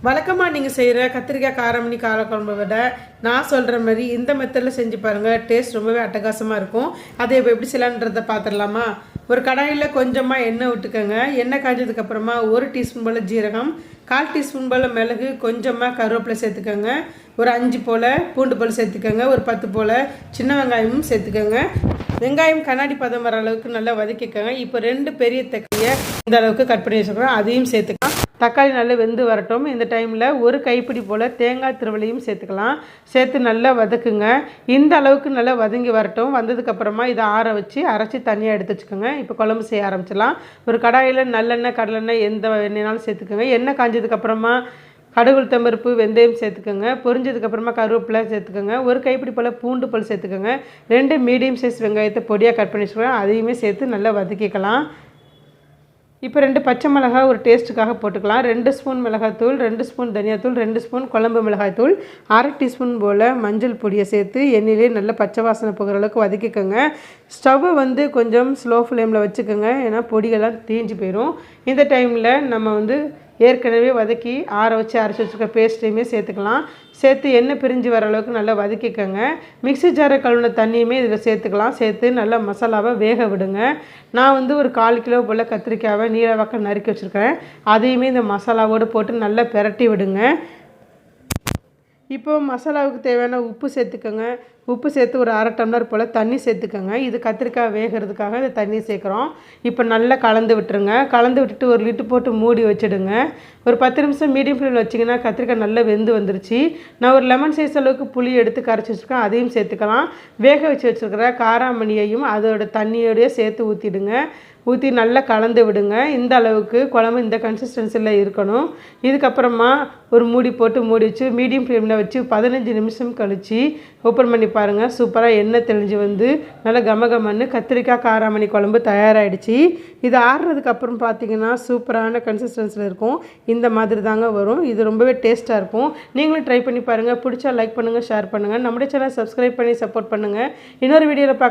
வழக்கமாக நீங்கள் செய்கிற கத்திரிக்காய் காரமணி காரக்குழம்பை விட நான் சொல்கிற மாதிரி இந்த மெத்தடில் செஞ்சு பாருங்கள். டேஸ்ட் ரொம்பவே அட்டகாசமாக இருக்கும். அதை இப்போ எப்படி செய்யலான்றதை பார்த்துடலாமா? ஒரு கடாயில் கொஞ்சமாக எண்ணெய் விட்டுக்கோங்க. எண்ணெய் காய்ச்சதுக்கப்புறமா 1 டீஸ்பூன் போல் ஜீரகம், 1/4 டீஸ்பூன் போல் மிளகு, கொஞ்சமாக கருவேப்பிலை சேர்த்துக்கோங்க. ஒரு 5 போல் பூண்டு போல் சேர்த்துக்கோங்க. ஒரு 10 போல் சின்ன வெங்காயமும் சேர்த்துக்கோங்க. வெங்காயம் கண்ணாடி பதம் வர அளவுக்கு நல்லா வதக்கிக்கோங்க. இப்போ 2 பெரிய தக்காளியை இந்த அளவுக்கு கட் பண்ணி வச்சுருக்கோம், அதையும் சேர்த்துக்கலாம். தக்காளி நல்லா வெந்து வரட்டும். இந்த டைமில் ஒரு கைப்பிடி போல் தேங்காய் திருவலையும் சேர்த்துக்கலாம். சேர்த்து நல்லா வதக்குங்க. இந்த அளவுக்கு நல்லா வதங்கி வரட்டும். வந்ததுக்கப்புறமா இதை ஆற வச்சு அரைச்சி தனியாக எடுத்து வச்சுக்கோங்க. இப்போ குழம்பு செய்ய ஆரம்பிச்சிடலாம். ஒரு கடாயில் நல்லெண்ணெய், கடலெண்ணெய் எந்த எண்ணெய்னாலும் சேர்த்துக்கோங்க. எண்ணெய் காஞ்சதுக்கப்புறமா கடுகு, உளுத்தம்பருப்பு, வெந்தயம் சேர்த்துக்கோங்க. பொரிஞ்சதுக்கப்புறமா கருவேப்பிலை சேர்த்துக்கோங்க. ஒரு கைப்பிடி போல் பூண்டு பல் சேர்த்துக்கோங்க. 2 மீடியம் சைஸ் வெங்காயத்தை பொடியாக கட் பண்ணி வச்சுக்கோங்க. அதையுமே சேர்த்து நல்லா வதக்கிக்கலாம். இப்போ 2 பச்சை மிளகாய் ஒரு டேஸ்ட்டுக்காக போட்டுக்கலாம். 2 ஸ்பூன் மிளகாய்த்தூள், 2 ஸ்பூன் தனியாத்தூள், 2 ஸ்பூன் குழம்பு மிளகாய்த்தூள், 1/2 டீஸ்பூன் போல் மஞ்சள் பொடியை சேர்த்து எண்ணெயிலே நல்லா பச்சை வாசனை போகிற அளவுக்கு வதக்கிக்கோங்க. ஸ்டவ்வை கொஞ்சம் ஸ்லோ ஃப்ளேமில் வச்சுக்கோங்க, ஏன்னா பொடியெல்லாம் தீஞ்சு போயிடும். இந்த டைமில் நம்ம ஏற்கனவே வதக்கி ஆற வச்சு அரைச்சி வச்சுருக்க பேஸ்ட்டையுமே சேர்த்துக்கலாம். சேர்த்து எண்ணெய் பிரிஞ்சு வர அளவுக்கு நல்லா வதக்கிக்கோங்க. மிக்ஸி ஜாரை கழுவின தண்ணியுமே இதில் சேர்த்துக்கலாம். சேர்த்து நல்லா மசாலாவை வேக விடுங்க. நான் ஒரு 1/4 கிலோ போல் கத்திரிக்காவை நீளவாக்க நறுக்கி வச்சுருக்கேன். அதையுமே இந்த மசாலாவோடு போட்டு நல்லா பிரட்டி விடுங்க. இப்போது மசாலாவுக்கு தேவையான உப்பு சேர்த்துக்கோங்க. உப்பு சேர்த்து ஒரு 1/2 டம்ளர் போல் தண்ணி சேர்த்துக்கோங்க. இது கத்திரிக்காய் வேகிறதுக்காக இந்த தண்ணி சேர்க்குறோம். இப்போ நல்லா கலந்து விட்டுருங்க. கலந்து விட்டுட்டு ஒரு லிட்டு போட்டு மூடி வச்சுடுங்க. ஒரு 10 நிமிஷம் மீடியம் ஃப்ளேமில் வச்சிங்கன்னா கத்திரிக்காய் நல்லா வெந்து வந்துருச்சு. நான் ஒரு லெமன் சைஸ் அளவுக்கு புளி எடுத்து கரைச்சி வச்சுருக்கேன், அதையும் சேர்த்துக்கலாம். வேக வச்சு வச்சுருக்கிற காராமணியையும் அதோட தண்ணியோடையே சேர்த்து ஊற்றிடுங்க. ஊற்றி நல்லா கலந்து விடுங்க. இந்த அளவுக்கு குழம்பு இந்த கன்சிஸ்டன்சியில் இருக்கணும். இதுக்கப்புறமா ஒரு மூடி போட்டு மூடி வச்சு மீடியம் ஃப்ளேமில் வச்சு 15 நிமிஷம் கழித்து ஓப்பன் பண்ணி பாருங்கள். சூப்பராக எண்ணெய் தெளிஞ்சு நல்லா கமகமன்னு கத்திரிக்காய் காராமணி குழம்பு தயாராகிடுச்சு. இது ஆறுறதுக்கப்புறம் பார்த்திங்கன்னா சூப்பரான கன்சிஸ்டன்சியில் இருக்கும். இந்த மாதிரி தாங்க வரும். இது ரொம்பவே டேஸ்ட்டாக இருக்கும். நீங்களும் ட்ரை பண்ணி பாருங்கள். பிடிச்சா லைக் பண்ணுங்கள், ஷேர் பண்ணுங்கள். நம்முடைய சேனல் சப்ஸ்கிரைப் பண்ணி சப்போர்ட் பண்ணுங்கள். இன்னொரு வீடியோவில்